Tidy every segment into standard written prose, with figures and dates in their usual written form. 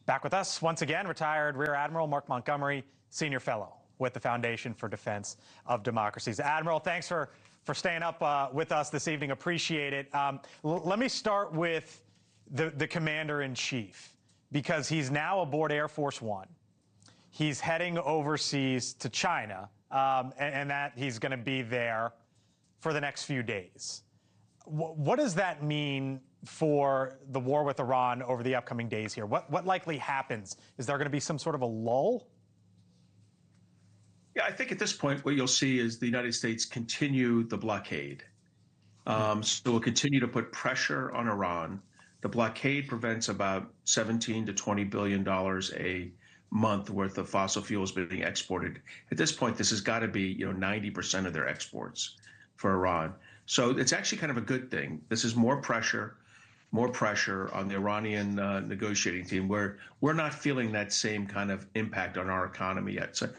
Back with us once again, retired Rear Admiral Mark Montgomery, Senior Fellow with the Foundation for Defense of Democracies. Admiral, thanks for staying up with us this evening. Appreciate it. Let me start with the Commander-in-Chief, because he's now aboard Air Force One. He's heading overseas to China, and that he's going to be there for the next few days. What does that mean for the war with Iran over the upcoming days here? What likely happens? Is there going to be some sort of a lull? Yeah, I think at this point, what you'll see is the United States continue the blockade. So we'll continue to put pressure on Iran. The blockade prevents about $17 to $20 billion a month worth of fossil fuels being exported. At this point, this has got to be 90% of their exports for Iran. So it's actually kind of a good thing. This is more pressure on the Iranian negotiating team, where we're not feeling that same kind of impact on our economy yet. So,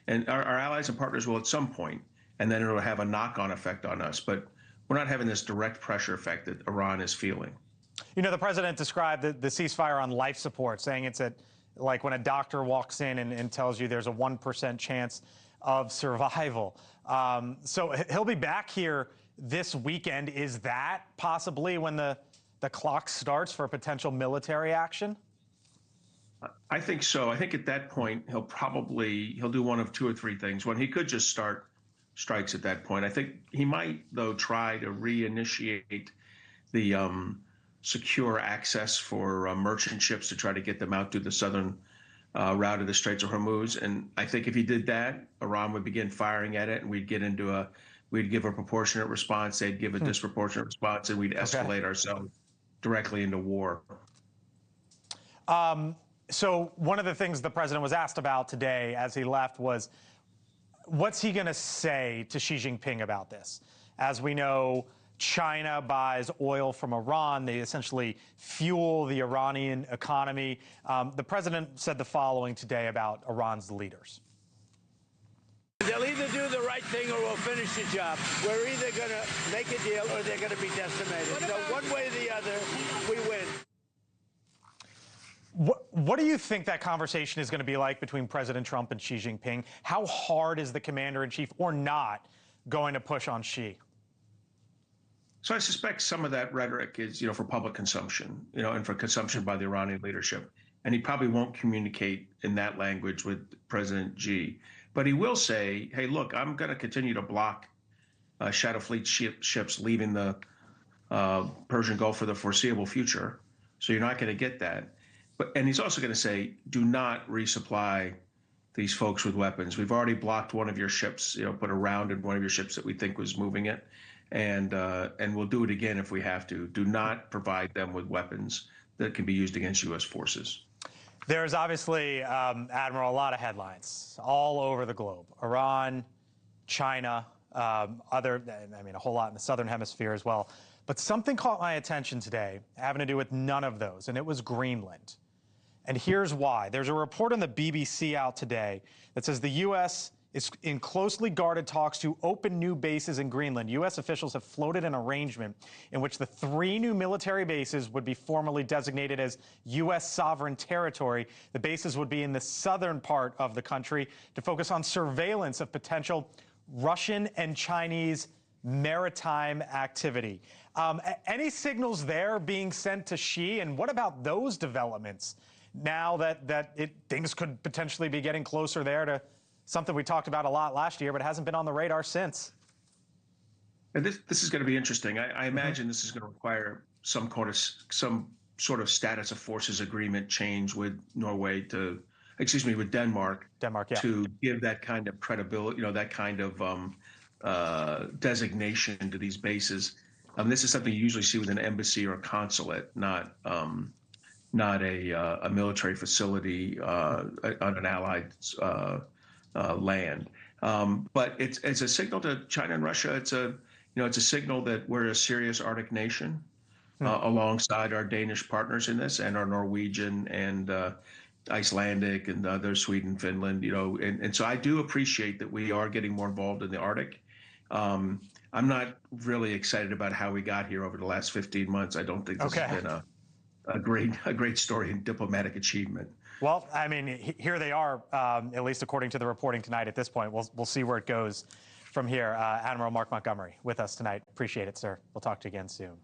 and our allies and partners will at some point, and then it'll have a knock-on effect on us. But we're not having this direct pressure effect that Iran is feeling. You know, the president described the ceasefire on life support, saying it's like when a doctor walks in and tells you there's a 1% chance of survival. So he'll be back here this weekend. Is that possibly when the clock starts for potential military action? I think so. I think at that point, he'll do one of two or three things. One, he could just start strikes at that point. I think he might, though, try to reinitiate the secure access for merchant ships to try to get them out through the southern route of the Straits of Hormuz. And I think if he did that, Iran would begin firing at it, and we'd give a proportionate response, they'd give a disproportionate response, and we'd escalate ourselves directly into war. So one of the things the president was asked about today as he left was, what's he going to say to Xi Jinping about this? As we know, China buys oil from Iran. They essentially fuel the Iranian economy. The president said the following today about Iran's leaders. They'll either do the right thing or we'll finish the job. We're either going to make a deal or they're going to be decimated. So one way or the other, we win. What do you think that conversation is going to be like between President Trump and Xi Jinping? How hard is the commander-in-chief, or not, going to push on Xi? So I suspect some of that rhetoric is, for public consumption, and for consumption by the Iranian leadership. And he probably won't communicate in that language with President Xi. But he will say, hey, look, I'm going to continue to block Shadow Fleet ships leaving the Persian Gulf for the foreseeable future. So you're not going to get that. And he's also going to say, do not resupply these folks with weapons. We've already blocked one of your ships, put a round in one of your ships that we think was moving it. And we'll do it again if we have to. Do not provide them with weapons that can be used against U.S. forces. There's obviously, Admiral, a lot of headlines all over the globe. Iran, China, a whole lot in the southern hemisphere as well. But something caught my attention today having to do with none of those, and it was Greenland. And here's why. There's a report on the BBC out today that says the U.S. is in closely guarded talks to open new bases in Greenland. U.S. officials have floated an arrangement in which the 3 new military bases would be formally designated as U.S. sovereign territory. The bases would be in the southern part of the country to focus on surveillance of potential Russian and Chinese maritime activity. Any signals there being sent to Xi? And what about those developments now that things could potentially be getting closer there to something we talked about a lot last year, but hasn't been on the radar since? And this is going to be interesting. I imagine this is going to require some sort of status of forces agreement change with with Denmark. Denmark, yeah. To give that kind of credibility, that kind of designation to these bases. This is something you usually see with an embassy or a consulate, not a military facility on an allied land. But it's a signal to China and Russia. It's a signal that we're a serious Arctic nation alongside our Danish partners in this, and our Norwegian and Icelandic and other Sweden, Finland. And so I do appreciate that we are getting more involved in the Arctic. I'm not really excited about how we got here over the last 15 months. I don't think this has been a great story and diplomatic achievement. Well, I mean, here they are, at least according to the reporting tonight. At this point, we'll see where it goes from here. Admiral Mark Montgomery with us tonight. Appreciate it, sir. We'll talk to you again soon.